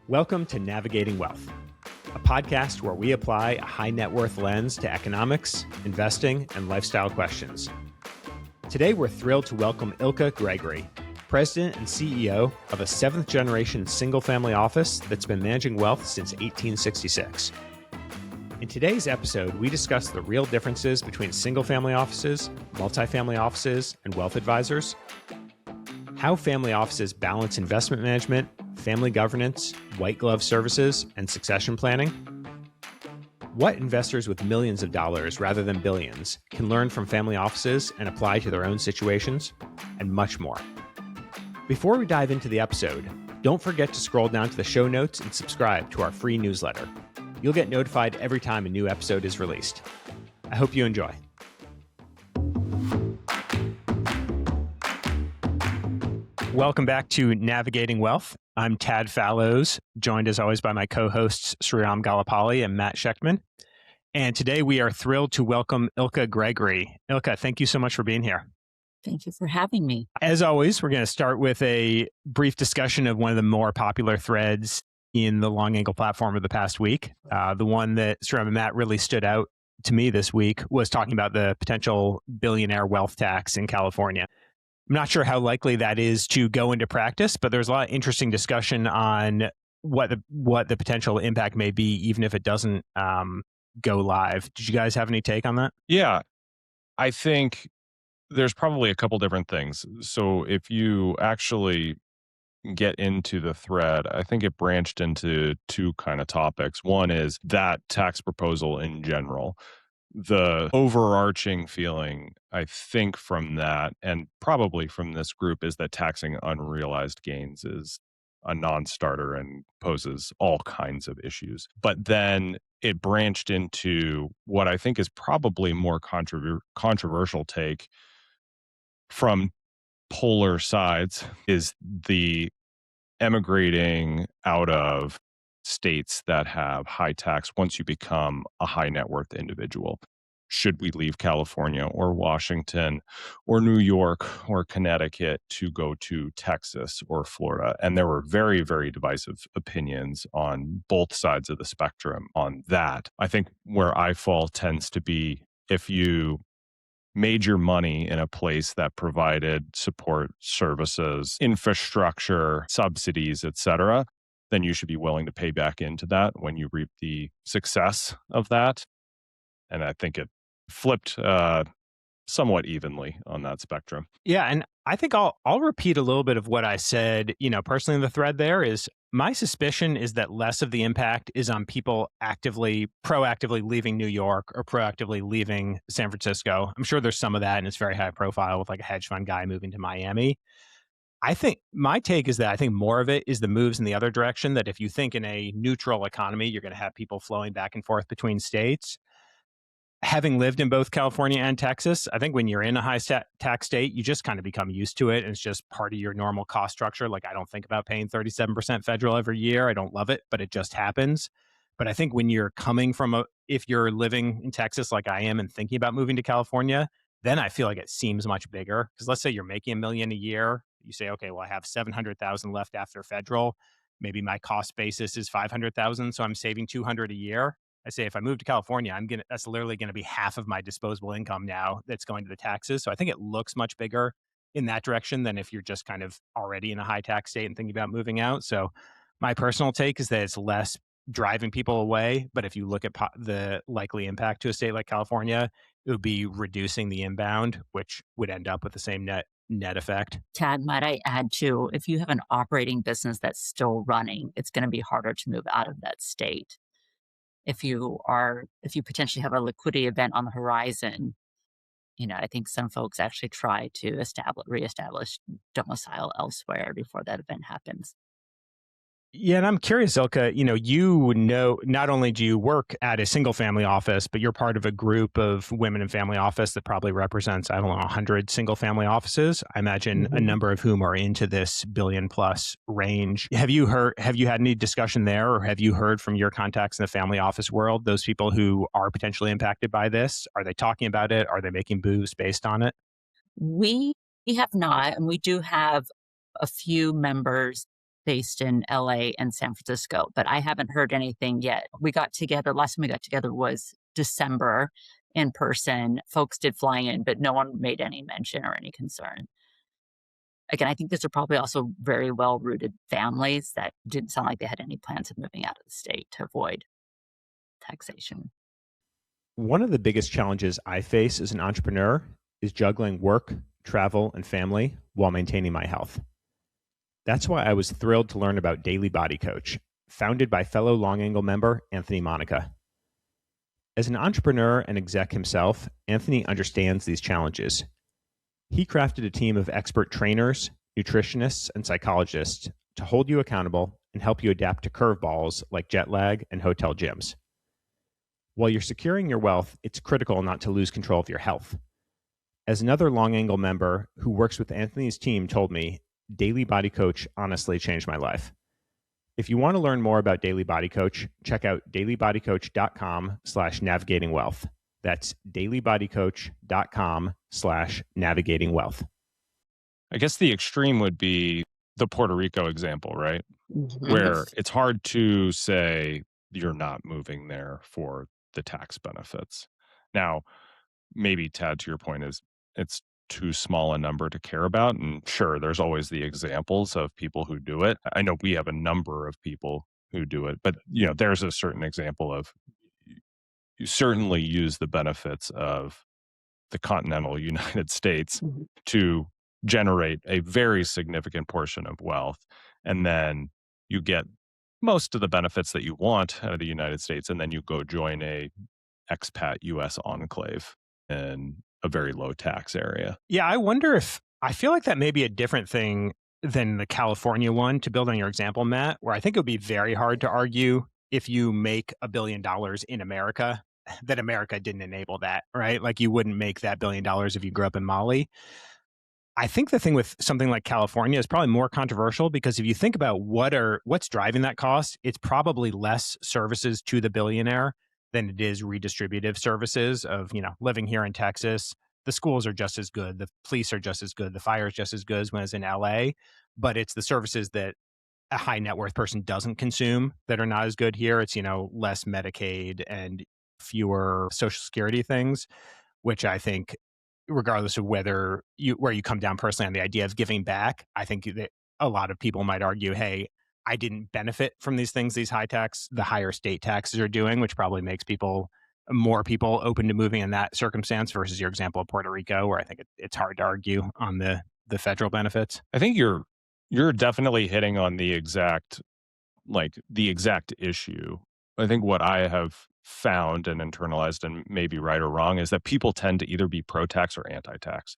Welcome to Navigating Wealth, a podcast where we apply a high net worth lens to economics, investing, and lifestyle questions. Today, we're thrilled to welcome Ilka Gregory, President and CEO of a seventh generation single family office that's been managing wealth since 1866. In today's episode, we discuss the real differences between single family offices, multifamily offices, and wealth advisors, how family offices balance investment management, family governance, white glove services, and succession planning, what investors with millions of dollars rather than billions can learn from family offices and apply to their own situations, and much more. Before we dive into the episode, don't forget to scroll down to the show notes and subscribe to our free newsletter. You'll get notified every time a new episode is released. I hope you enjoy. Welcome back to Navigating Wealth. I'm Tad Fallows, joined as always by my co-hosts Sriram Galapalli and Matt Schechtman. And today we are thrilled to welcome Ilka Gregory. Ilka, thank you so much for being here. Thank you for having me. As always, we're going to start with a brief discussion of one of the more popular threads in the Long Angle platform of the past week. The one that Sriram and Matt really stood out to me this week was talking about the potential billionaire wealth tax in California. I'm not sure how likely that is to go into practice, but there's a lot of interesting discussion on what the potential impact may be, even if it doesn't go live. Did you guys have any take on that? Yeah, I think there's probably a couple different things. So if you actually get into the thread, I think it branched into two kind of topics. One is that tax proposal in general. The overarching feeling, I think, from that, and probably from this group, is that taxing unrealized gains is a non-starter and poses all kinds of issues. But then it branched into what I think is probably more controversial take from polar sides, is the emigrating out of states that have high tax once you become a high net worth individual. Should we leave California or Washington or New York or Connecticut to go to Texas or Florida? And there were very, very divisive opinions on both sides of the spectrum on that. I think where I fall tends to be, if you made your money in a place that provided support services, infrastructure, subsidies, etc., then you should be willing to pay back into that when you reap the success of that. And I think it flipped somewhat evenly on that spectrum. Yeah, and I think I'll repeat a little bit of what I said, personally in the thread there is my suspicion is that less of the impact is on people proactively leaving New York or proactively leaving San Francisco. I'm sure there's some of that and it's very high profile with like a hedge fund guy moving to Miami. I think my take is that I think more of it is the moves in the other direction, that if you think in a neutral economy, you're going to have people flowing back and forth between states. Having lived in both California and Texas, I think when you're in a high tax state, you just kind of become used to it. And it's just part of your normal cost structure. Like I don't think about paying 37% federal every year. I don't love it, but it just happens. But I think when you're coming from if you're living in Texas like I am and thinking about moving to California, then I feel like it seems much bigger. Because let's say you're making $1 million a year. You say, okay, well, I have 700,000 left after federal. Maybe my cost basis is 500,000. So I'm saving 200 a year. I say, if I move to California, that's literally going to be half of my disposable income now that's going to the taxes. So I think it looks much bigger in that direction than if you're just kind of already in a high tax state and thinking about moving out. So my personal take is that it's less driving people away. But if you look at the likely impact to a state like California, it would be reducing the inbound, which would end up with the same net effect. Tad, might I add too, if you have an operating business that's still running, it's going to be harder to move out of that state. If you potentially have a liquidity event on the horizon, I think some folks actually try to reestablish domicile elsewhere before that event happens. Yeah, and I'm curious, Ilka, not only do you work at a single family office, but you're part of a group of women in family office that probably represents, 100 single family offices. I imagine a number of whom are into this billion plus range. Have you had any discussion there, or have you heard from your contacts in the family office world, those people who are potentially impacted by this? Are they talking about it? Are they making moves based on it? We have not, and we do have a few members based in LA and San Francisco, but I haven't heard anything yet. We got together, last time we got together was December in person. Folks did fly in, but no one made any mention or any concern. Again, I think these are probably also very well-rooted families that didn't sound like they had any plans of moving out of the state to avoid taxation. One of the biggest challenges I face as an entrepreneur is juggling work, travel, and family while maintaining my health. That's why I was thrilled to learn about Daily Body Coach, founded by fellow Long Angle member Anthony Monica. As an entrepreneur and exec himself, Anthony understands these challenges. He crafted a team of expert trainers, nutritionists, and psychologists to hold you accountable and help you adapt to curveballs like jet lag and hotel gyms. While you're securing your wealth, it's critical not to lose control of your health. As another Long Angle member who works with Anthony's team told me, Daily Body Coach honestly changed my life. If you want to learn more about Daily Body Coach, check out dailybodycoach.com/navigatingwealth. That's dailybodycoach.com/navigatingwealth. I guess the extreme would be the Puerto Rico example, right? Mhm. Where it's hard to say you're not moving there for the tax benefits. Now, maybe Tad, to your point, is it's too small a number to care about. And sure, there's always the examples of people who do it. I know we have a number of people who do it, but there's a certain example of you certainly use the benefits of the continental United States Mhm. to generate a very significant portion of wealth. And then you get most of the benefits that you want out of the United States. And then you go join a expat US enclave in a very low tax area. Yeah, I feel like that may be a different thing than the California one, to build on your example, Matt, where I think it would be very hard to argue if you make $1 billion in America that America didn't enable that, right? Like you wouldn't make that $1 billion if you grew up in Mali. I think the thing with something like California is probably more controversial because if you think about what's driving that cost, it's probably less services to the billionaire than it is redistributive services of, living here in Texas. The schools are just as good, the police are just as good, the fire is just as good as when it's in LA, but it's the services that a high net worth person doesn't consume that are not as good here. It's, less Medicaid and fewer Social Security things, which I think regardless of where you come down personally on the idea of giving back, I think that a lot of people might argue, hey, I didn't benefit from these things the higher state taxes are doing, which probably makes more people open to moving in that circumstance versus your example of Puerto Rico, where I think it's hard to argue on the federal benefits. I think you're definitely hitting on the exact issue. I think what I have found and internalized, and maybe right or wrong, is that people tend to either be pro-tax or anti-tax.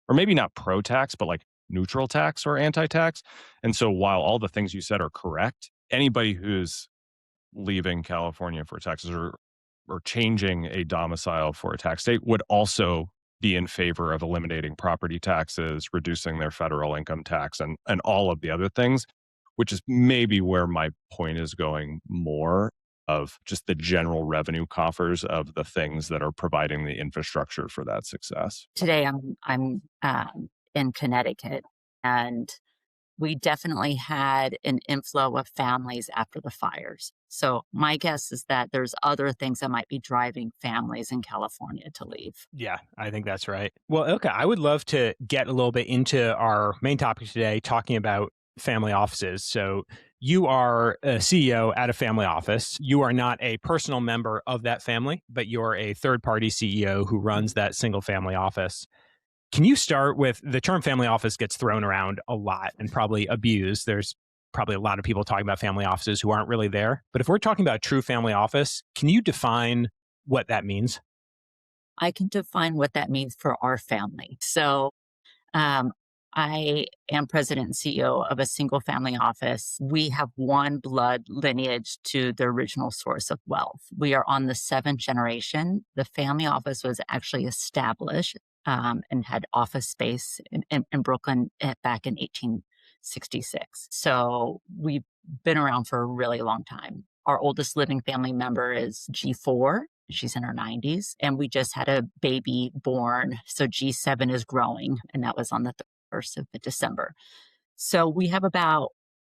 Or maybe not pro-tax, but like neutral tax or anti-tax. And so while all the things you said are correct, anybody who's leaving California for taxes or changing a domicile for a tax state would also be in favor of eliminating property taxes, reducing their federal income tax, and all of the other things, which is maybe where my point is going more of just the general revenue coffers of the things that are providing the infrastructure for that success. Today, I'm in Connecticut, and we definitely had an inflow of families after the fires. So my guess is that there's other things that might be driving families in California to leave. Yeah, I think that's right. Well, Ilka, I would love to get a little bit into our main topic today, talking about family offices. So you are a CEO at a family office. You are not a personal member of that family, but you're a third-party CEO who runs that single family office. Can you start with the term family office gets thrown around a lot and probably abused. There's probably a lot of people talking about family offices who aren't really there. But if we're talking about a true family office, can you define what that means? I can define what that means for our family. So um, I am president and CEO of a single family office. We have one blood lineage to the original source of wealth. We are on the seventh generation. The family office was actually established and had office space in Brooklyn back in 1866. So we've been around for a really long time. Our oldest living family member is G4. She's in her 90s, and we just had a baby born. So G7 is growing, and that was on the 1st of December. So we have about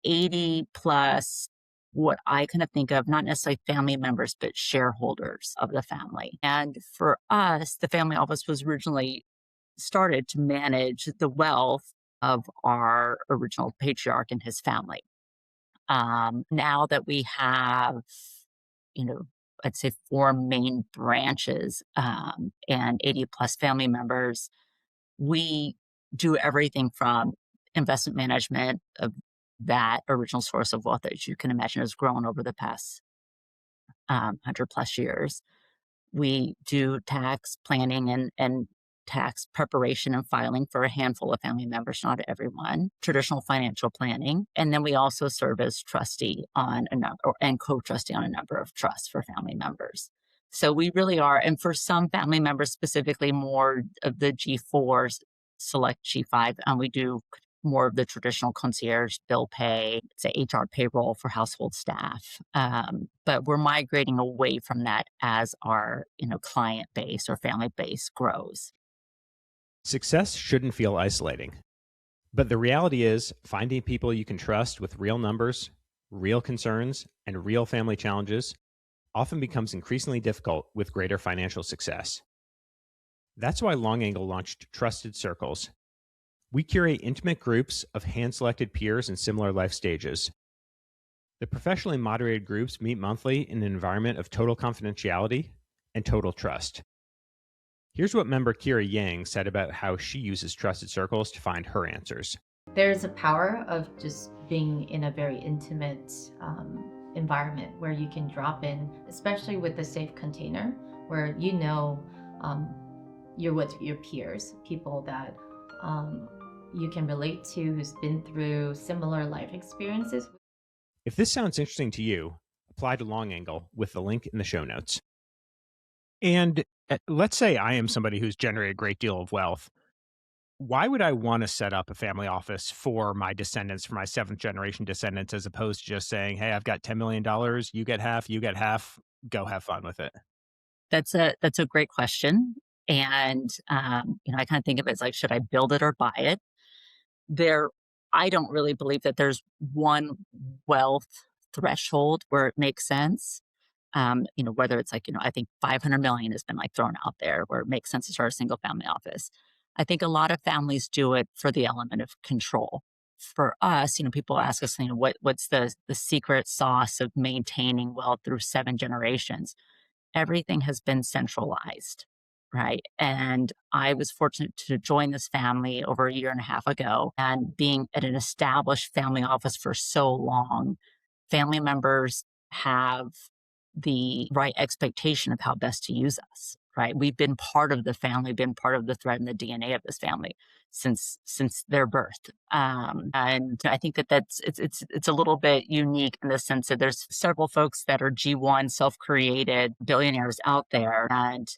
80 plus what I kind of think of, not necessarily family members, but shareholders of the family. And for us, the family office was originally started to manage the wealth of our original patriarch and his family. Now that we have, you know, I'd say four main branches and 80 plus family members, we do everything from investment management of that original source of wealth that you can imagine has grown over the past 100 plus years. We do tax planning and tax preparation and filing for a handful of family members, not everyone, traditional financial planning. And then we also serve as trustee on a number and co-trustee on a number of trusts for family members. So we really are, and for some family members, specifically more of the G4s, select G5, and we do more of the traditional concierge, bill pay, say HR payroll for household staff. But we're migrating away from that as our client base or family base grows. Success shouldn't feel isolating. But the reality is, finding people you can trust with real numbers, real concerns, and real family challenges often becomes increasingly difficult with greater financial success. That's why Long Angle launched Trusted Circles. We curate intimate groups of hand-selected peers in similar life stages. The professionally moderated groups meet monthly in an environment of total confidentiality and total trust. Here's what member Kira Yang said about how she uses Trusted Circles to find her answers. There's a power of just being in a very intimate environment where you can drop in, especially with the safe container, where you're with your peers, people that you can relate to, who's been through similar life experiences. If this sounds interesting to you, apply to Long Angle with the link in the show notes. And let's say I am somebody who's generated a great deal of wealth. Why would I want to set up a family office for my descendants, for my seventh generation descendants, as opposed to just saying, hey, I've got $10 million, you get half, go have fun with it? That's a great question. And, I kind of think of it as like, should I build it or buy it? I don't really believe that there's one wealth threshold where it makes sense. Whether it's like, I think 500 million has been like thrown out there where it makes sense to start a single family office. I think a lot of families do it for the element of control. For us, people ask us, what's the secret sauce of maintaining wealth through 7 generations? Everything has been centralized, right? And I was fortunate to join this family over a year and a half ago, and being at an established family office for so long, family members have the right expectation of how best to use us, right? We've been part of the family, been part of the thread and the DNA of this family since their birth. And I think it's a little bit unique in the sense that there's several folks that are G1 self-created billionaires out there. And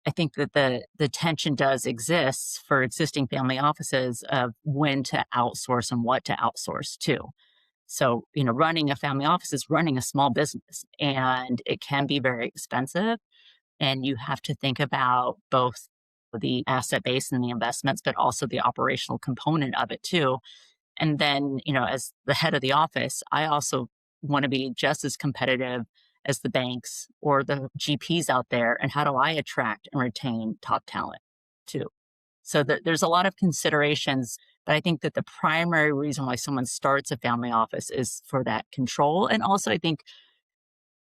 I think that the tension does exist for existing family offices of when to outsource and what to outsource to. So, running a family office is running a small business, and it can be very expensive. And you have to think about both the asset base and the investments, but also the operational component of it too. And then, as the head of the office, I also want to be just as competitive as the banks or the GPs out there. And how do I attract and retain top talent too? So there's a lot of considerations, but I think that the primary reason why someone starts a family office is for that control. And also, I think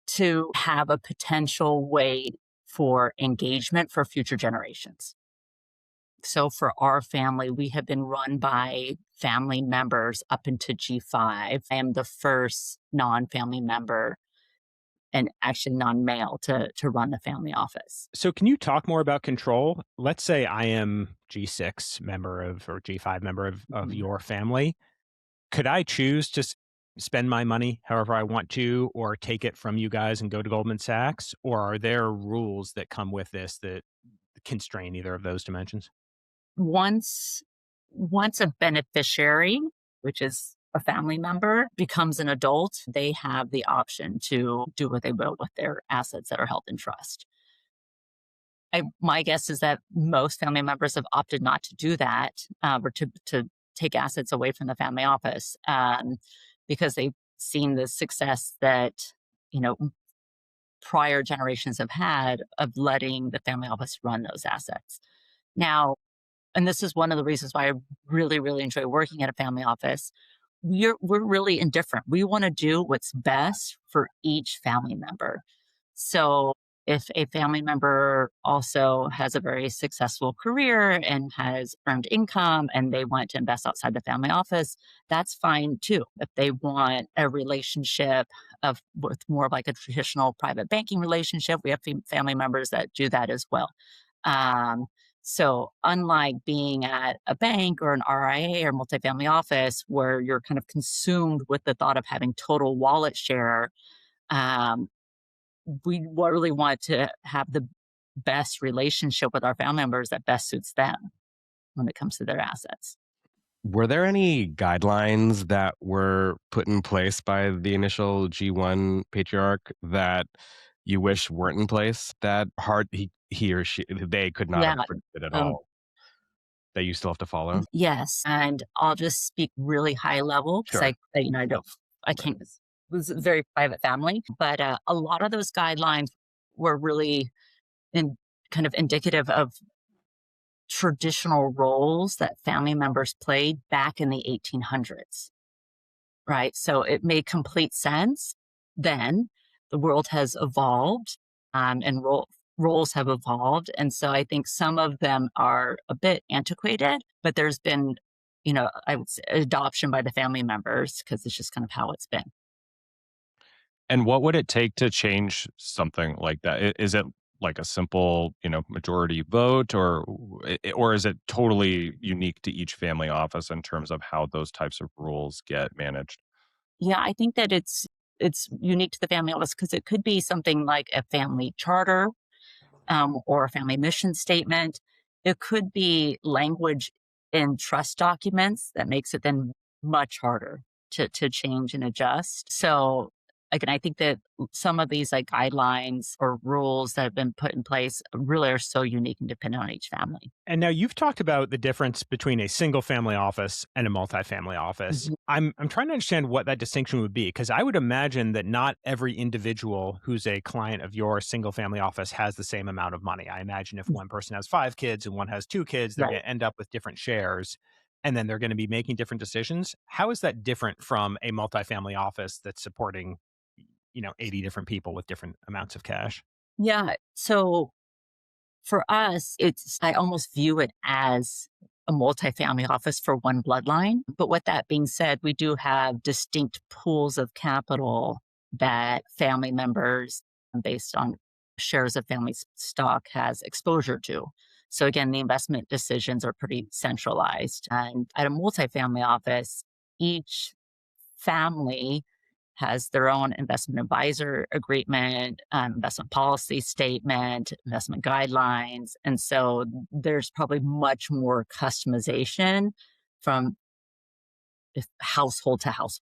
to have a potential way for engagement for future generations. So for our family, we have been run by family members up into G5. I am the first non-family member and actually non-male to run the family office. So can you talk more about control? Let's say I am G6 member or G5 member of your family. Could I choose to spend my money however I want to, or take it from you guys and go to Goldman Sachs? Or are there rules that come with this that constrain either of those dimensions? Once a beneficiary, which is a family member, becomes an adult, they have the option to do what they will with their assets that are held in trust. My guess is that most family members have opted not to do that, or to take assets away from the family office because they've seen the success that, you know, prior generations have had of letting the family office run those assets. Now, and this is one of the reasons why I really, really enjoy working at a family office. We're really indifferent. We want to do what's best for each family member. So if a family member also has a very successful career and has earned income and they want to invest outside the family office, that's fine too. If they want a relationship of with more of like a traditional private banking relationship, we have family members that do that as well. Um, so unlike being at a bank or an RIA or multifamily office where you're kind of consumed with the thought of having total wallet share, um, we really want to have the best relationship with our family members that best suits them when it comes to their assets. Were there any guidelines that were put in place by the initial G1 patriarch that you wish weren't in place, that he or she they could not Yeah. have predicted at Um, all, that you still have to follow? yes. And I'll just speak really high level because Sure. I Right. can't, it was a very private family, but a lot of those guidelines were really in kind of indicative of traditional roles that family members played back in the 1800s. Right. So it made complete sense. Then the world has evolved and roles have evolved. And so I think some of them are a bit antiquated, but there's been, I would say adoption by the family members because it's just kind of how it's been. And what would it take to change something like that? Is it like a simple, majority vote, or is it totally unique to each family office in terms of how those types of rules get managed? Yeah, I think that it's unique to the family office because it could be something like a family charter or a family mission statement. It could be language in trust documents that makes it then much harder to change and adjust. So again, I think that some of these like guidelines or rules that have been put in place really are so unique and dependent on each family. And now you've talked about the difference between a single family office and a multifamily office. Mhm. I'm trying to understand what that distinction would be because I would imagine that not every individual who's a client of your single family office has the same amount of money. I imagine if one person has 5 kids and one has 2 kids, they're Right. going to end up with different shares and then they're going to be making different decisions. How is that different from a multifamily office that's supporting 80 different people with different amounts of cash? Yeah. So for us, I almost view it as a multifamily office for one bloodline. But with that being said, we do have distinct pools of capital that family members, based on shares of family stock, has exposure to. So again, the investment decisions are pretty centralized. And at a multifamily office, each family has their own investment advisor agreement, investment policy statement, investment guidelines. And so there's probably much more customization from household to household.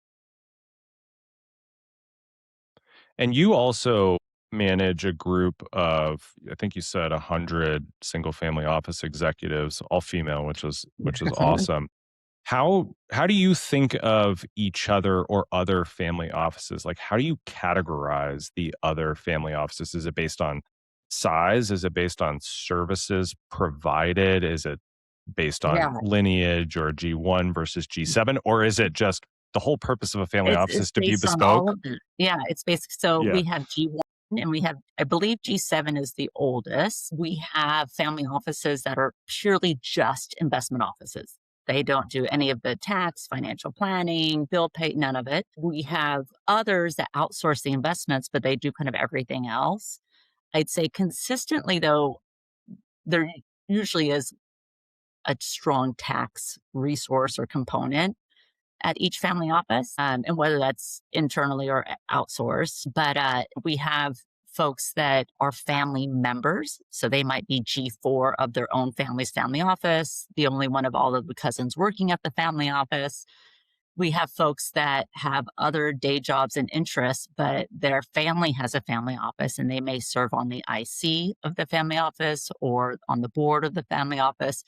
And you also manage a group of, I think you said 100 single family office executives, all female, which is awesome. How do you think of each other or other family offices? Like, how do you categorize the other family offices? Is it based on size? Is it based on services provided? Is it based on Yeah, lineage or G1 versus G7? Or is it just the whole purpose of a family office it's is to be based on all bespoke? of it. Yeah, it's basic. So Yeah. we have G1 and we have, I believe G7 is the oldest. We have family offices that are purely just investment offices. They don't do any of the tax, financial planning, bill pay, none of it. We have others that outsource the investments, but they do kind of everything else. I'd say consistently, though, there usually is a strong tax resource or component at each family office, and whether that's internally or outsourced. But we have folks that are family members. So they might be G4 of their own family's family office, the only one of all of the cousins working at the family office. We have folks that have other day jobs and interests, but their family has a family office and they may serve on the IC of the family office or on the board of the family office.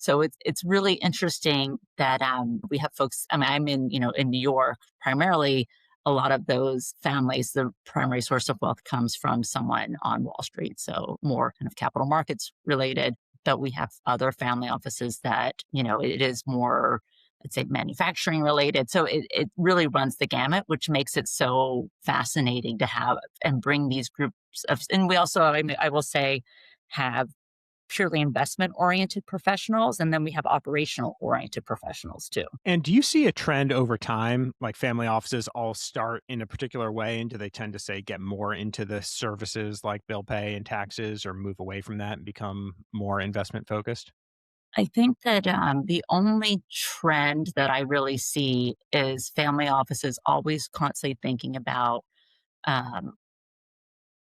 So it's really interesting that we have folks. I mean, I'm in New York primarily. A lot of those families, the primary source of wealth comes from someone on Wall Street, so more kind of capital markets related. But we have other family offices that it is more, I'd say, manufacturing related. So it really runs the gamut, which makes it so fascinating to have and bring these groups of. And we also, I mean, I will say, have purely investment oriented professionals, and then we have operational oriented professionals too. And do you see a trend over time, like family offices all start in a particular way, and do they tend to say get more into the services like bill pay and taxes, or move away from that and become more investment focused? I think that the only trend that I really see is family offices always constantly thinking about um,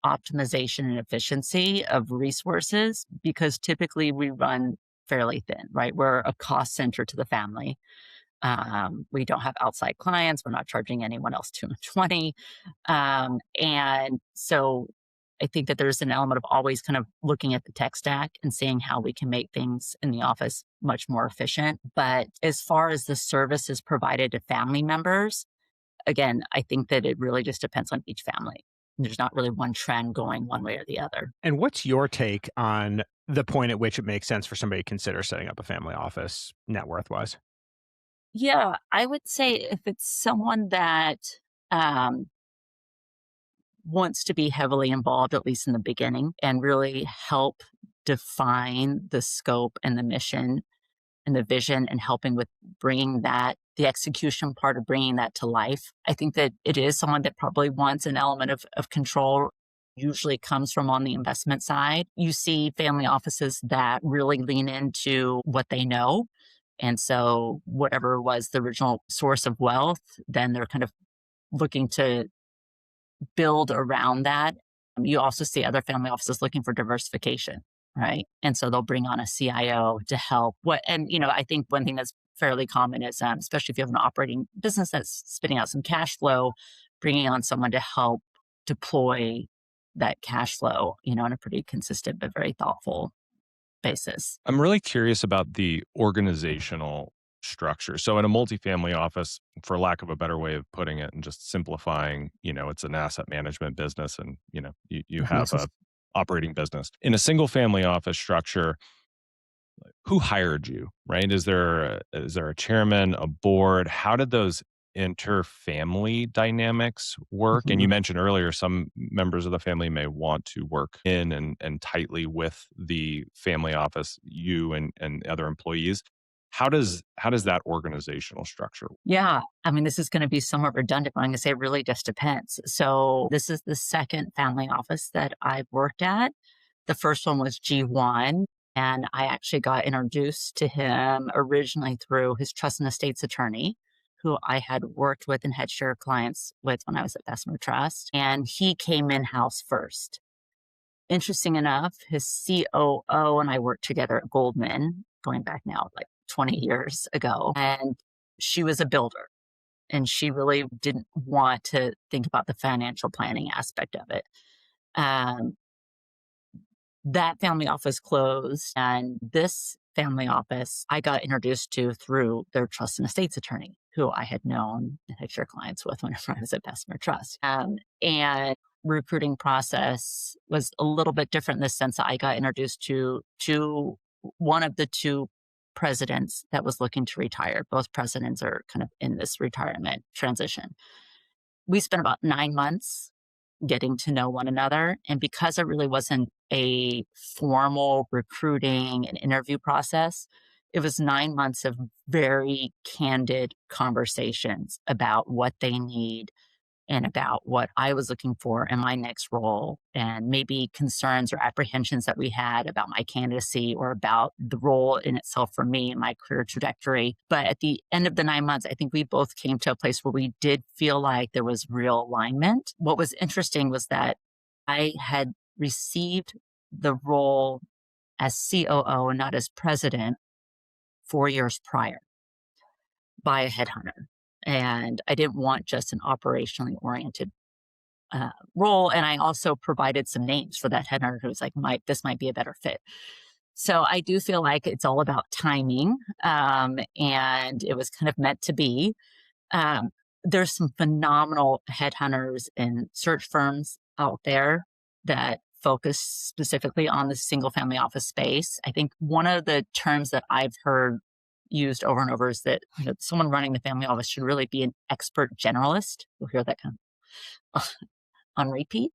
optimization and efficiency of resources, because typically we run fairly thin, right? We're a cost center to the family. We don't have outside clients. We're not charging anyone else too much money. And so I think that there's an element of always kind of looking at the tech stack and seeing how we can make things in the office much more efficient. But as far as the services provided to family members, again, I think that it really just depends on each family. There's not really one trend going one way or the other. And what's your take on the point at which it makes sense for somebody to consider setting up a family office net worth wise? Yeah, I would say if it's someone that um, wants to be heavily involved, at least in the beginning, and really help define the scope and the mission and the vision and helping with bringing that, the execution part of bringing that to life. I think that it is someone that probably wants an element of control, usually comes from on the investment side. You see family offices that really lean into what they know. And so whatever was the original source of wealth, then they're kind of looking to build around that. You also see other family offices looking for diversification, right? And so they'll bring on a CIO to help. I think one thing that's fairly common is, especially if you have an operating business that's spitting out some cash flow, bringing on someone to help deploy that cash flow, on a pretty consistent but very thoughtful basis. I'm really curious about the organizational structure. So in a multifamily office, for lack of a better way of putting it and just simplifying, it's an asset management business and, you have a operating business. In a single family office structure, who hired you, right? Is there a chairman, a board? How did those inter-family dynamics work? And you Mhm. mentioned earlier some members of the family may want to work in and tightly with the family office, you and other employees. How does that organizational structure work? Yeah. I mean, this is going to be somewhat redundant, but I'm going to say it really just depends. So, this is the second family office that I've worked at. The first one was G1, and I actually got introduced to him originally through his trust and estates attorney, who I had worked with and had shared clients with when I was at Bessemer Trust. And he came in house first. Interesting enough, his COO and I worked together at Goldman, going back now like 20 years ago. And she was a builder, and she really didn't want to think about the financial planning aspect of it. Um, that family office closed, and this family office I got introduced to through their trust and estates attorney, who I had known and had shared clients with whenever I was at Bessemer Trust. And recruiting process was a little bit different in the sense that I got introduced to one of the two presidents that was looking to retire. Both presidents are kind of in this retirement transition. We spent about 9 months getting to know one another. And because it really wasn't a formal recruiting and interview process, it was 9 months of very candid conversations about what they need and about what I was looking for in my next role, and maybe concerns or apprehensions that we had about my candidacy or about the role in itself for me and my career trajectory. But at the end of the 9 months, I think we both came to a place where we did feel like there was real alignment. What was interesting was that I had received the role as COO and not as president 4 years prior by a headhunter. And I didn't want just an operationally oriented role. And I also provided some names for that headhunter who was like, this might be a better fit. So I do feel like it's all about timing, and it was kind of meant to be. Um, there's some phenomenal headhunters and search firms out there that focus specifically on the single family office space. I think one of the terms that I've heard used over and over is that someone running the family office should really be an expert generalist. You'll hear that kind of on repeat.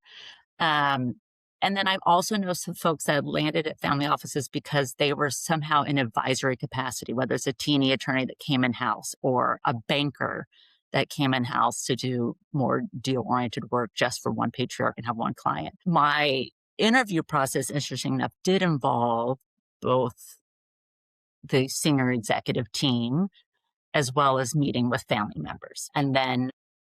Um, and then I've also known some folks that have landed at family offices because they were somehow in advisory capacity, whether it's a teeny attorney that came in house or a banker that came in house to do more deal oriented work just for one patriarch and have one client. My interview process, interesting enough, did involve both the senior executive team as well as meeting with family members. And then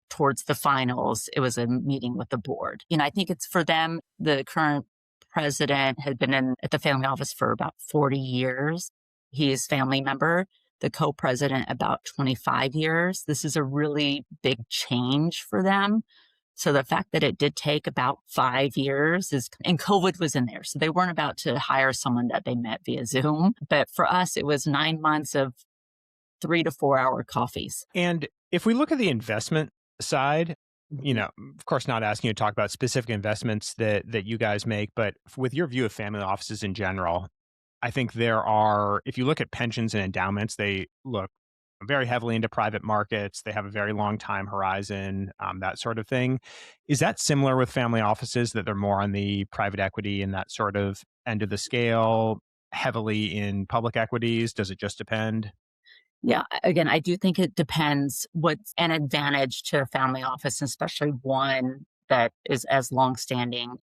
towards the finals, it was a meeting with the board. I think it's for them, the current president had been at the family office for about 40 years. He is family member, the co-president about 25 years. This is a really big change for them. So the fact that it did take about 5 years and COVID was in there. So they weren't about to hire someone that they met via Zoom. But for us, it was 9 months of 3 to 4 hour coffees. And if we look at the investment side, of course, not asking you to talk about specific investments that you guys make, but with your view of family offices in general, I think if you look at pensions and endowments, they look very heavily into private markets. They have a very long time horizon, that sort of thing. Is that similar with family offices, that they're more on the private equity and that sort of end of the scale, heavily in public equities? Does it just depend? Yeah, again, I do think it depends what's an advantage to a family office, especially one that is as longstanding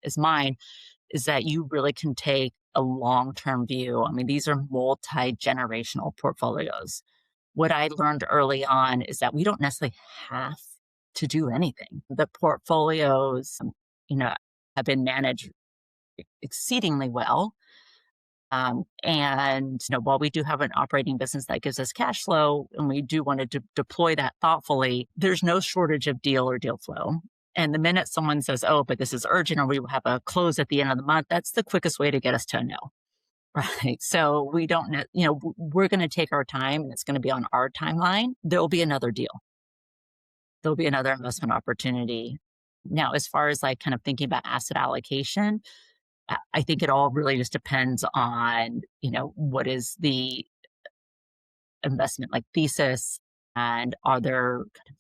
as mine, is that you really can take a long-term view. I mean, these are multi-generational portfolios. What I learned early on is that we don't necessarily have to do anything. The portfolios, you know, have been managed exceedingly well. And while we do have an operating business that gives us cash flow, and we do want to deploy that thoughtfully, there's no shortage of deal or deal flow. And the minute someone says, "Oh, but this is urgent," or "We will have a close at the end of the month," that's the quickest way to get us to a no. Right. So we don't, we're going to take our time, and it's going to be on our timeline. There will be another deal. There'll be another investment opportunity. Now, as far as like kind of thinking about asset allocation, I think it all really just depends on, what is the investment like thesis, and are there kind of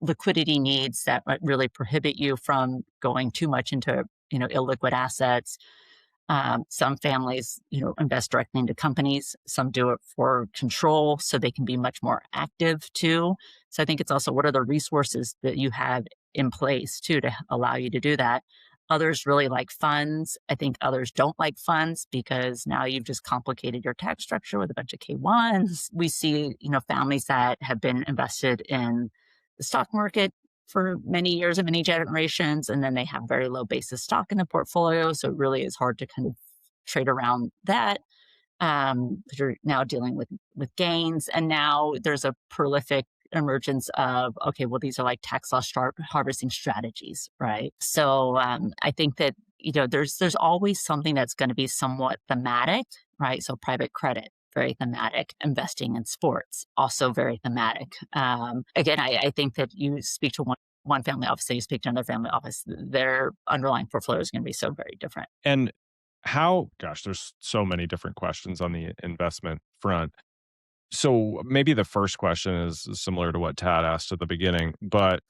liquidity needs that might really prohibit you from going too much into, illiquid assets. Some families, invest directly into companies. Some do it for control so they can be much more active too. So I think it's also what are the resources that you have in place too to allow you to do that. Others really like funds. I think others don't like funds because now you've just complicated your tax structure with a bunch of K-1s. We see, families that have been invested in the stock market for many years and many generations, and then they have very low basis stock in the portfolio. So it really is hard to kind of trade around that. You're now dealing with gains, and now there's a prolific emergence of, okay, well, these are like tax loss harvesting strategies, right? So I think that there's always something that's going to be somewhat thematic, right? So private credit, very thematic. Investing in sports, also very thematic. Again, I think that you speak to one family office and you speak to another family office, their underlying portfolio is going to be so very different. And there's so many different questions on the investment front. So maybe the first question is similar to what Tad asked at the beginning, but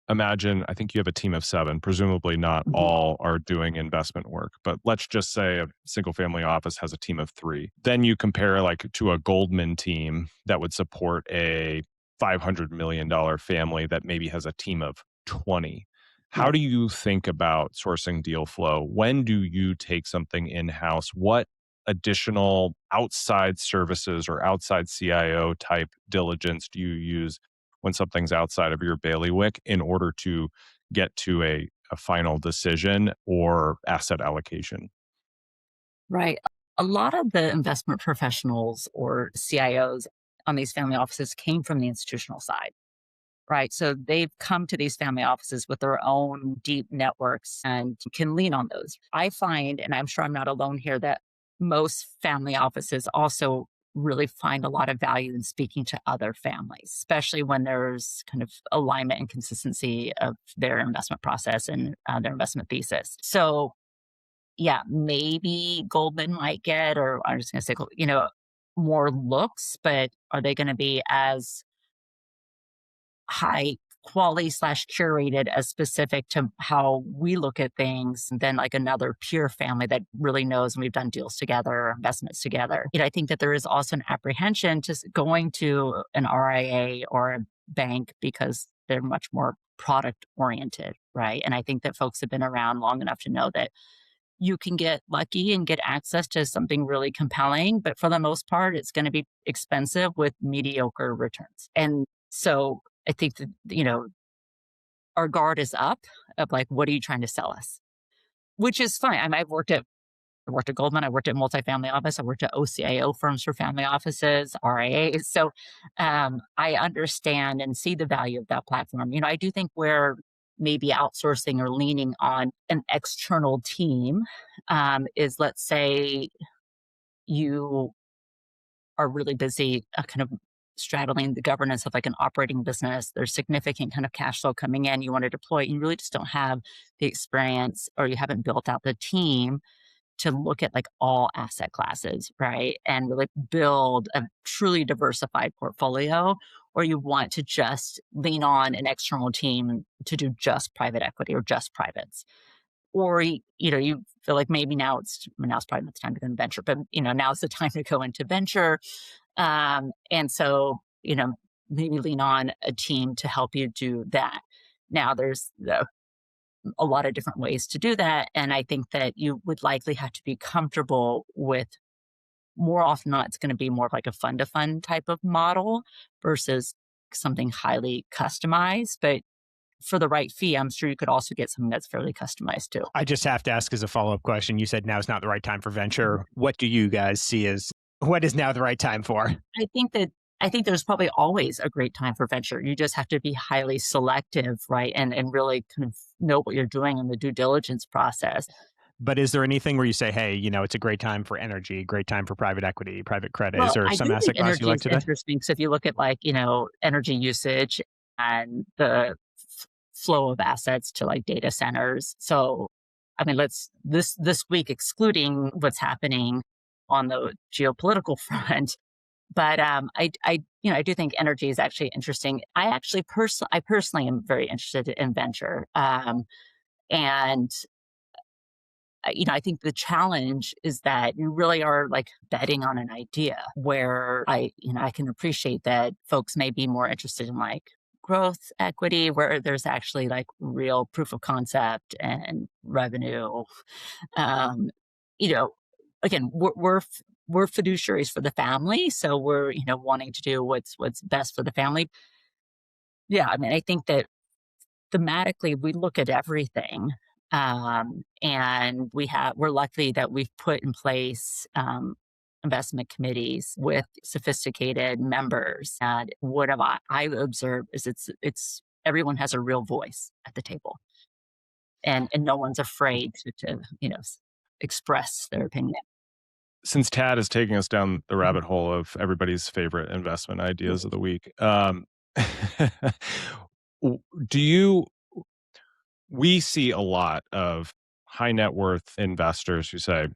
imagine, I think you have a team of 7, presumably not Mhm. all are doing investment work, but let's just say a single family office has a team of 3. Then you compare like to a Goldman team that would support a $500 million family that maybe has a team of 20. How Right. do you think about sourcing deal flow? When do you take something in-house? What additional outside services or outside CIO type diligence do you use when something's outside of your bailiwick in order to get to a final decision or asset allocation? Right. A lot of the investment professionals or CIOs on these family offices came from the institutional side. Right. So they've come to these family offices with their own deep networks and can lean on those. I find, and I'm sure I'm not alone here, that most family offices also really find a lot of value in speaking to other families, especially when there's kind of alignment and consistency of their investment process and their investment thesis. So, yeah, maybe Goldman might get, or I'm just going to say, more looks, but are they going to be as high quality slash curated as specific to how we look at things than like another peer family that really knows and we've done deals together or investments together. I think that there is also an apprehension to going to an RIA or a bank because they're much more product oriented, right? And I think that folks have been around long enough to know that you can get lucky and get access to something really compelling, but for the most part, it's going to be expensive with mediocre returns. And so I think that, our guard is up of like, what are you trying to sell us? Which is fine. I mean, I worked at Goldman, I worked at multifamily office, I worked at OCIO firms for family offices, RIAs. So I understand and see the value of that platform. I do think where maybe outsourcing or leaning on an external team is, let's say you are really busy kind of straddling the governance of like an operating business. There's significant kind of cash flow coming in. You want to deploy it. You really just don't have the experience or you haven't built out the team to look at like all asset classes, right? And really build a truly diversified portfolio, or you want to just lean on an external team to do just private equity or just privates. Or, you feel like maybe now's probably not the time to go into venture, but, now's the time to go into venture. And so, maybe lean on a team to help you do that. Now, there's a lot of different ways to do that. And I think that you would likely have to be comfortable with, more often than not, it's going to be more of like a fund to fund type of model versus something highly customized. But for the right fee, I'm sure you could also get something that's fairly customized too. I just have to ask as a follow-up question. You said now is not the right time for venture. What do you guys see as what is now the right time for? I think there's probably always a great time for venture. You just have to be highly selective, right? And really kind of know what you're doing in the due diligence process. But is there anything where you say, hey, it's a great time for energy, great time for private equity, private credit? Is Well, there I some do asset think class you energy like is today? interesting. So if you look at like, energy usage and the flow of assets to like data centers. So, I mean, this week, excluding what's happening on the geopolitical front, but I do think energy is actually interesting. I personally am very interested in venture, and I think the challenge is that you really are like betting on an idea where I can appreciate that folks may be more interested in like growth equity where there's actually like real proof of concept and revenue. Um, you know, again, we're fiduciaries for the family, so we're wanting to do what's best for the family. Yeah, I mean, I think that thematically we look at everything, and we're lucky that we've put in place investment committees with sophisticated members. And what have I observed is it's everyone has a real voice at the table, and no one's afraid to express their opinion. Since Tad is taking us down the rabbit hole of everybody's favorite investment ideas of the week, do you? We see a lot of high net worth investors who say,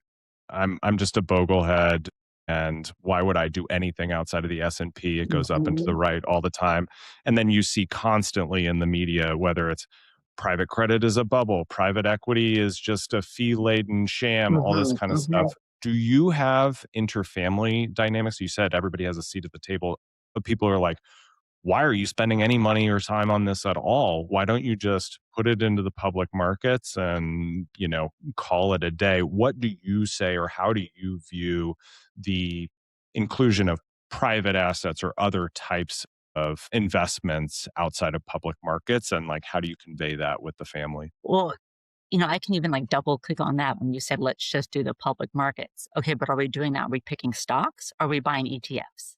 I'm just a boglehead, and why would I do anything outside of the S&P? It goes up and to the Mhm. right all the time. And then you see constantly in the media, whether it's private credit is a bubble, private equity is just a fee-laden sham, all this Mhm. kind of Mhm. stuff. Do you have interfamily dynamics? You said everybody has a seat at the table, but people are like, why are you spending any money or time on this at all? Why don't you just put it into the public markets and, call it a day? What do you say, or how do you view the inclusion of private assets or other types of investments outside of public markets? And like, how do you convey that with the family? Well, I can even like double click on that when you said, let's just do the public markets. Okay, but are we doing that? Are we picking stocks? Are we buying ETFs?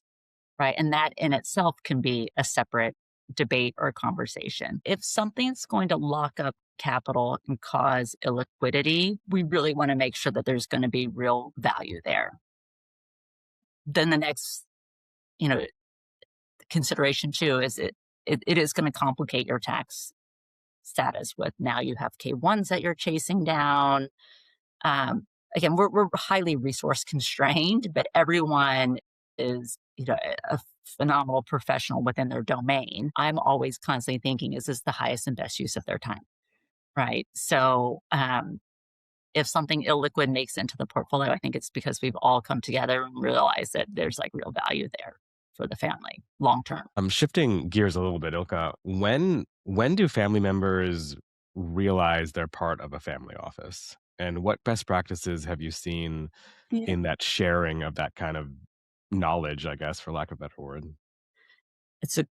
Right. And that in itself can be a separate debate or conversation. If something's going to lock up capital and cause illiquidity, we really want to make sure that there's going to be real value there. Then the next, consideration too is it is going to complicate your tax status with now you have K1s that you're chasing down. Again, we're highly resource constrained, but everyone is, a phenomenal professional within their domain. I'm always constantly thinking, is this the highest and best use of their time? Right. So, if something illiquid makes it into the portfolio, I think it's because we've all come together and realized that there's like real value there for the family long term. I'm shifting gears a little bit, Ilka. When do family members realize they're part of a family office? And what best practices have you seen Yeah. in that sharing of that kind of knowledge, I guess, for lack of a better word? It's a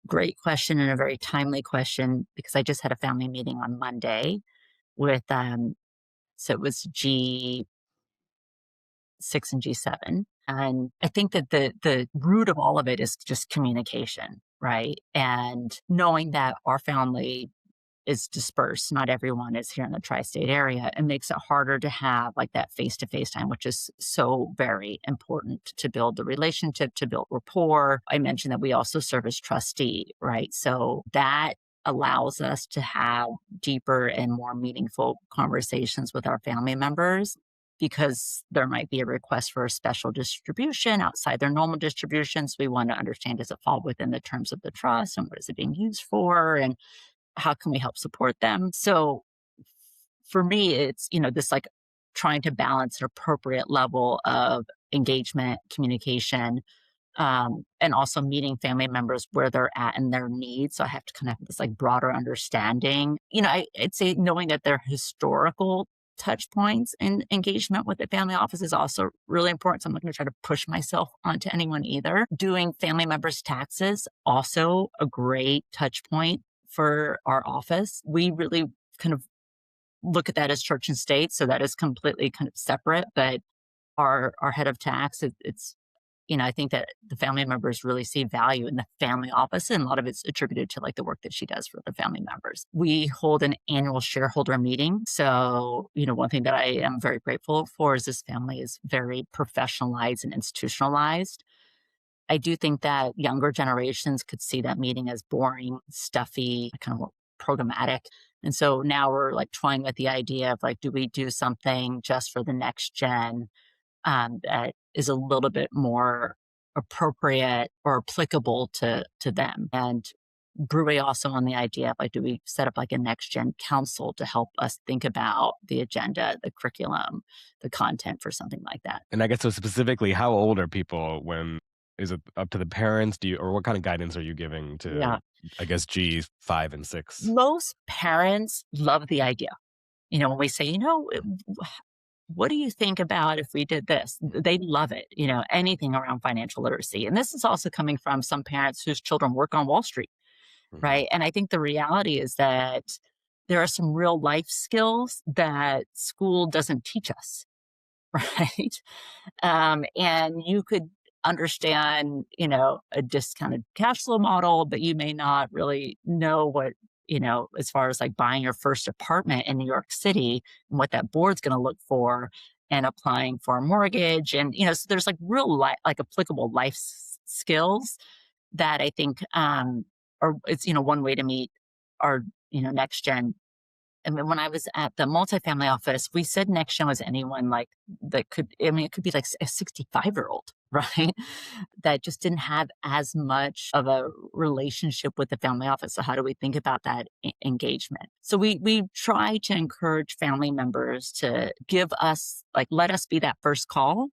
great question and a very timely question because I just had a family meeting on Monday with so it was G6 and G7. And I think that the root of all of it is just communication, right? And knowing that our family is dispersed, not everyone is here in the tri-state area, it makes it harder to have like that face-to-face time, which is so very important to build the relationship, to build rapport. I mentioned that we also serve as trustee, right? So that allows us to have deeper and more meaningful conversations with our family members because there might be a request for a special distribution outside their normal distributions. We want to understand, does it fall within the terms of the trust and what is it being used for? And how can we help support them? So for me, it's, this like trying to balance an appropriate level of engagement, communication, and also meeting family members where they're at and their needs. So I have to kind of have this like broader understanding. I'd say knowing that their historical touch points and engagement with the family office is also really important. So I'm not going to try to push myself onto anyone either. Doing family members' taxes, also a great touch point for our office. We really kind of look at that as church and state. So that is completely kind of separate, but our head of tax, it's I think that the family members really see value in the family office, and a lot of it's attributed to like the work that she does for the family members. We hold an annual shareholder meeting. So, one thing that I am very grateful for is this family is very professionalized and institutionalized. I do think that younger generations could see that meeting as boring, stuffy, kind of programmatic. And so now we're like toying with the idea of like, do we do something just for the next gen that is a little bit more appropriate or applicable to them? And Brewe also on the idea of like, do we set up like a next gen council to help us think about the agenda, the curriculum, the content for something like that? And I guess so specifically, how old are people when is it up to the parents? Or what kind of guidance are you giving to, I guess, G5 and 6? Most parents love the idea. When we say, what do you think about if we did this? They love it, anything around financial literacy. And this is also coming from some parents whose children work on Wall Street, right? And I think the reality is that there are some real life skills that school doesn't teach us, right? And you could understand, a discounted cash flow model, but you may not really know what, as far as like buying your first apartment in New York City and what that board's going to look for and applying for a mortgage. And, so there's like real like applicable life skills that I think, or it's, one way to meet our, next gen. I mean, when I was at the multifamily office, we said next gen was anyone like that could, it could be like a 65-year-old, right? That just didn't have as much of a relationship with the family office. So how do we think about that engagement? So we try to encourage family members to give us, like, let us be that first call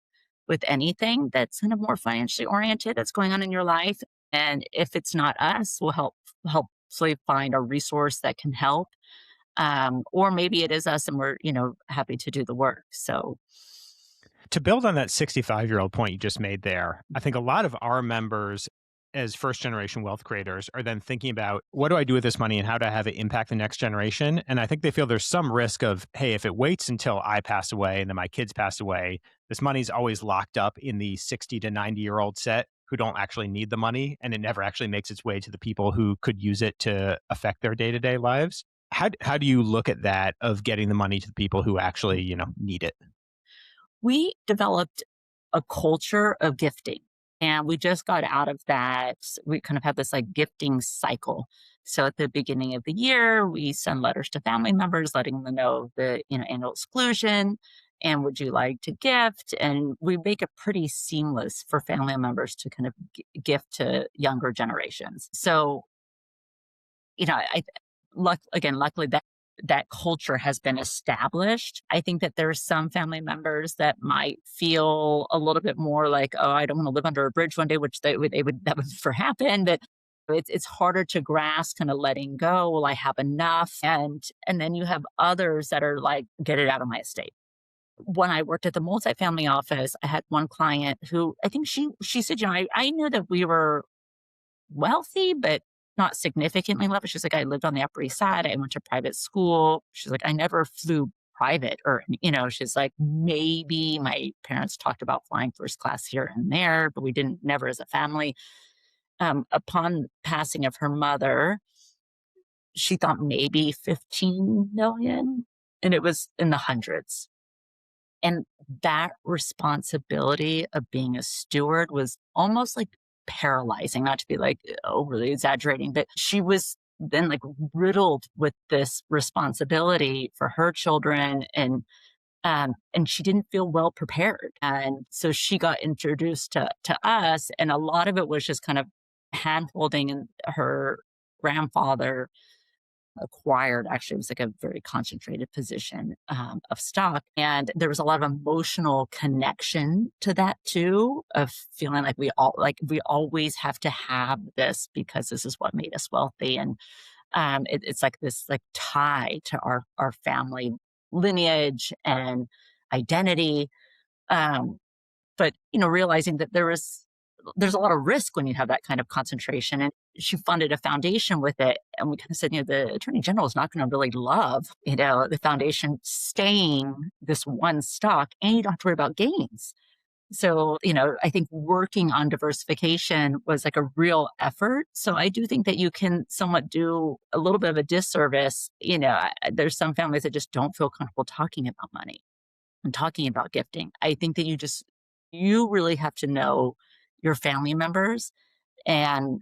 with anything that's kind of more financially oriented that's going on in your life. And if it's not us, we'll help find a resource that can help. Or maybe it is us and we're, happy to do the work. So to build on that 65-year-old point you just made there, I think a lot of our members as first generation wealth creators are then thinking about, what do I do with this money and how do I have it impact the next generation? And I think they feel there's some risk of, hey, if it waits until I pass away and then my kids pass away, this money's always locked up in the 60 to 90-year-old set who don't actually need the money, and it never actually makes its way to the people who could use it to affect their day-to-day lives. How do you look at that of getting the money to the people who actually, need it? We developed a culture of gifting, and we just got out of that. We kind of have this like gifting cycle. So at the beginning of the year, we send letters to family members letting them know the annual exclusion and would you like to gift, and we make it pretty seamless for family members to kind of gift to younger generations. So I luckily that culture has been established. I think that there's some family members that might feel a little bit more like, oh, I don't want to live under a bridge one day, which they would that would for happen. That it's harder to grasp, kind of letting go. Well, I have enough, and then you have others that are like, get it out of my estate. When I worked at the multifamily office, I had one client who I think she said, I knew that we were wealthy, but not significantly wealthy. She's like, I lived on the Upper East Side. I went to private school. She's like, I never flew private she's like, maybe my parents talked about flying first class here and there, but we didn't, never as a family. Upon passing of her mother, she thought maybe 15 million, and it was in the hundreds. And that responsibility of being a steward was almost like paralyzing, not to be like overly exaggerating, but she was then like riddled with this responsibility for her children, and she didn't feel well prepared. And so she got introduced to us, and a lot of it was just kind of hand holding, and her grandfather acquired, actually it was like a very concentrated position of stock, and there was a lot of emotional connection to that too, of feeling like we always have to have this because this is what made us wealthy. And it's like this like tie to our family lineage and identity. But realizing that there's a lot of risk when you have that kind of concentration. And she funded a foundation with it. And we kind of said, the attorney general is not going to really love, the foundation staying this one stock, and you don't have to worry about gains. So, I think working on diversification was like a real effort. So I do think that you can somewhat do a little bit of a disservice. There's some families that just don't feel comfortable talking about money and talking about gifting. I think that you really have to know your family members and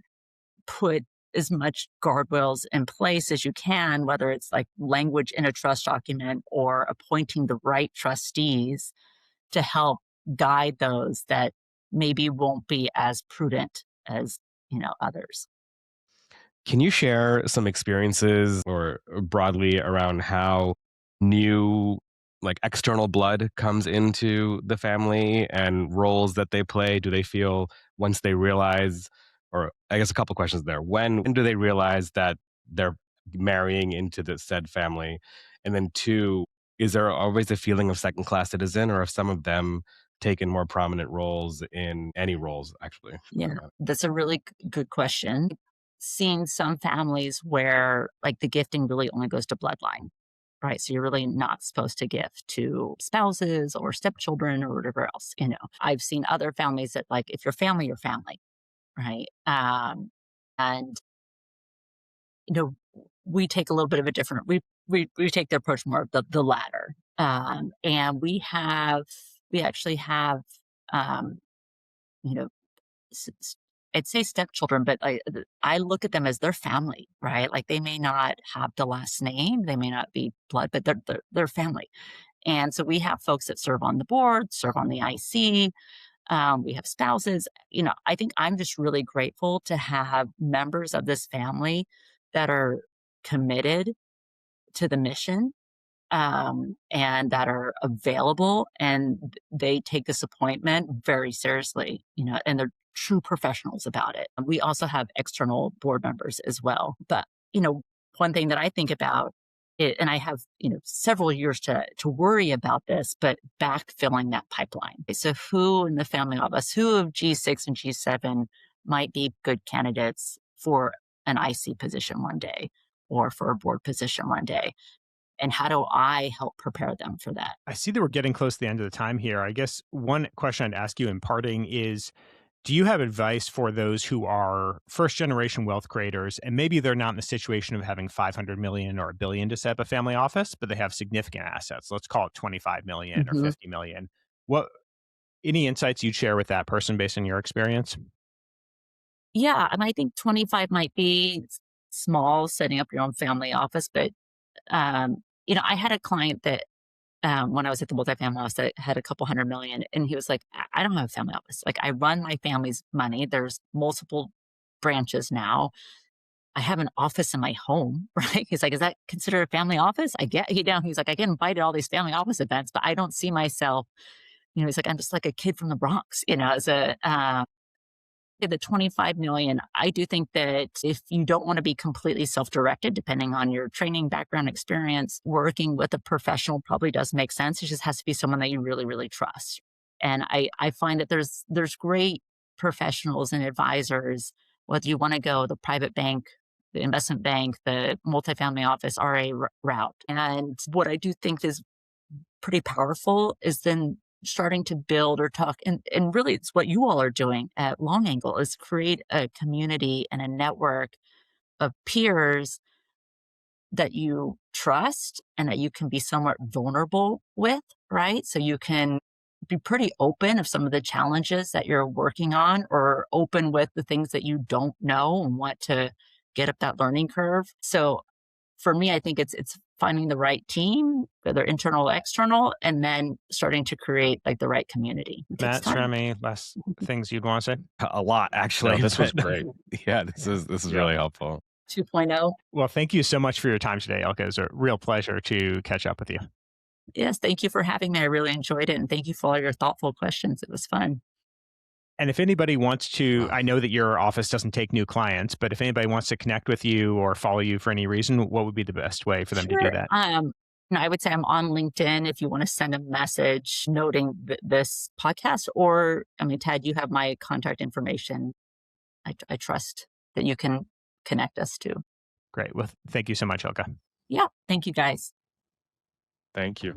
put as much guardrails in place as you can, whether it's like language in a trust document or appointing the right trustees to help guide those that maybe won't be as prudent as, others. Can you share some experiences or broadly around how new, like external blood comes into the family and roles that they play? Do they feel once they realize, or I guess a couple questions there. When do they realize that they're marrying into the said family? And then two, is there always a feeling of second class citizen, or have some of them taken more prominent roles in any roles actually? Yeah, that's a really good question. Seeing some families where like the gifting really only goes to bloodline, right? So you're really not supposed to gift to spouses or stepchildren or whatever else. I've seen other families that like, if you're family, you're family, right? And we take a little bit of a different, we take the approach more of the latter. And we actually have, you know, I'd say stepchildren, but I look at them as their family, right? Like they may not have the last name, they may not be blood, but they're family. And so we have folks that serve on the board, serve on the IC. We have spouses. I think I'm just really grateful to have members of this family that are committed to the mission, and that are available, and they take this appointment very seriously, and they're true professionals about it. We also have external board members as well. But, one thing that I think about it, and I have, several years to worry about this, but backfilling that pipeline. So who in the family of us, who of G6 and G7 might be good candidates for an IC position one day or for a board position one day? And how do I help prepare them for that? I see that we're getting close to the end of the time here. I guess one question I'd ask you in parting is, Do you have advice for those who are first generation wealth creators and maybe they're not in the situation of having 500 million or a billion to set up a family office, but they have significant assets? Let's call it 25 million or Mhm. 50 million. What any insights you'd share with that person based on your experience? Yeah, and I think 25 might be small, setting up your own family office, but, I had a client that, when I was at the multifamily house that had a couple 100 million, and he was like, I don't have a family office. Like, I run my family's money. There's multiple branches now. I have an office in my home, right? He's like, is that considered a family office? He's like, I get invited to all these family office events, but I don't see myself, he's like, I'm just like a kid from the Bronx, as the 25 million. I do think that if you don't want to be completely self-directed, depending on your training, background, experience, working with a professional probably does make sense. It just has to be someone that you really, really trust. And I find that there's great professionals and advisors, whether you want to go the private bank, the investment bank, the multifamily office, route. And what I do think is pretty powerful is then starting to build or talk, and really it's what you all are doing at Long Angle, is create a community and a network of peers that you trust and that you can be somewhat vulnerable with, right? So you can be pretty open of some of the challenges that you're working on, or open with the things that you don't know and want to get up that learning curve. So for me, I think it's finding the right team, whether internal or external, and then starting to create like the right community. It takes Matt, is there time. any last things you'd want to say? A lot, No, actually. this was but great. yeah, this is Yeah. really helpful. 2.0. Well, thank you so much for your time today, Ilka. It was a real pleasure to catch up with you. Yes, thank you for having me. I really enjoyed it. And thank you for all your thoughtful questions. It was fun. And if anybody wants to, I know that your office doesn't take new clients, but if anybody wants to connect with you or follow you for any reason, what would be the best way for them to do Sure. that? No, I would say I'm on LinkedIn if you want to send a message noting this podcast, or, I mean, Ted, you have my contact information. I trust that you can connect us too. Great. Well, thank you so much, Ilka. Yeah. Thank you guys. Thank you.